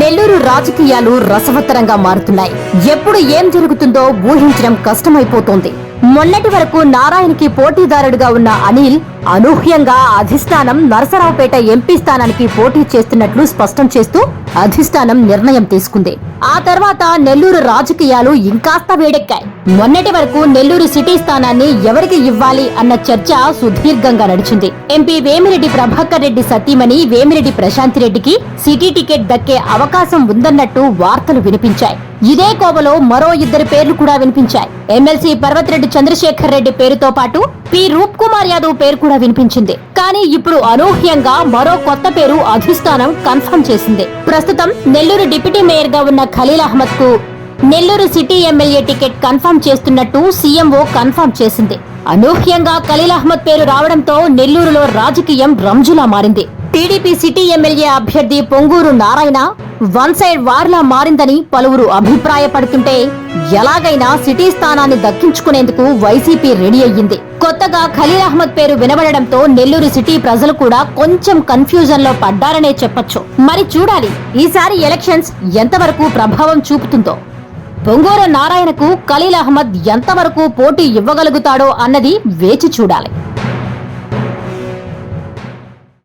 నెల్లూరు రాజకీయాలు రసవత్తరంగా మారుతున్నాయి. ఎప్పుడు ఏం జరుగుతుందో ఊహించడం కష్టమైపోతోంది. మొన్నటి వరకు నారాయణకి పోటీదారుడిగా ఉన్న అనిల్ అనూహ్యంగా అధిష్టానం నరసరావుపేట ఎంపీ స్థానానికి పోటీ చేస్తున్నట్లు స్పష్టం చేస్తూ అధిష్టానం నిర్ణయం తీసుకుంది. ఆ తర్వాత నెల్లూరు రాజకీయాలు ఇంకాస్త వేడెక్కాయి. మొన్నటి వరకు నెల్లూరు సిటీ స్థానాన్ని ఎవరికి ఇవ్వాలి అన్న చర్చ సుదీర్ఘంగా నడిచింది. ఎంపీ వేమిరెడ్డి ప్రభాకర్ రెడ్డి సతీమణి వేమిరెడ్డి ప్రశాంతిరెడ్డికి సిటీ టికెట్ దక్కే అవకాశం ఉందన్నట్టు వార్తలు వినిపించాయి. ఇదే కోవలో మరో ఇద్దరి పేర్లు కూడా వినిపించాయి. ఎమ్మెల్సీ పర్వతిరెడ్డి చంద్రశేఖర్ రెడ్డి పేరుతో పాటు పి రూప్ కుమార్ యాదవ్ పేరు కూడా వినిపించింది. కానీ ఇప్పుడు అనూహ్యంగా మరో కొత్త పేరు అధిష్టానం కన్ఫర్మ్ చేసింది. ప్రస్తుతం నెల్లూరు డిప్యూటీ మేయర్ గా ఉన్న ఖలీల్ అహ్మద్ కు Nellore city MLA ticket confirm చేస్తున్నట్టు సీఎంఓ కన్ఫర్మ్ చేసింది. అనూహ్యంగా ఖలీల్ అహ్మద్ పేరు రావడంతో నెల్లూరులో రాజకీయం రంజులా మారింది. టీడీపీ సిటీ ఎమ్మెల్యే అభ్యర్థి పొంగూరు నారాయణ వన్ సైడ్ వార్లా మారిందని పలువురు అభిప్రాయపడుతుంటే ఎలాగైనా సిటీ స్థానాన్ని దక్కించుకునేందుకు వైసీపీ రెడీ అయ్యింది. కొత్తగా ఖలీల్ అహ్మద్ పేరు వినబడడంతో నెల్లూరు సిటీ ప్రజలు కూడా కొంచెం కన్ఫ్యూజన్ లో పడ్డారనే చెప్పొచ్చు. మరి చూడాలి ఈసారి ఎలక్షన్స్ ఎంతవరకు ప్రభావం చూపుతుందో. పొంగూరు నారాయణకు ఖలీల్ అహ్మద్ ఎంతవరకు పోటీ ఇవ్వగలుగుతాడో అన్నది వేచి చూడాలి.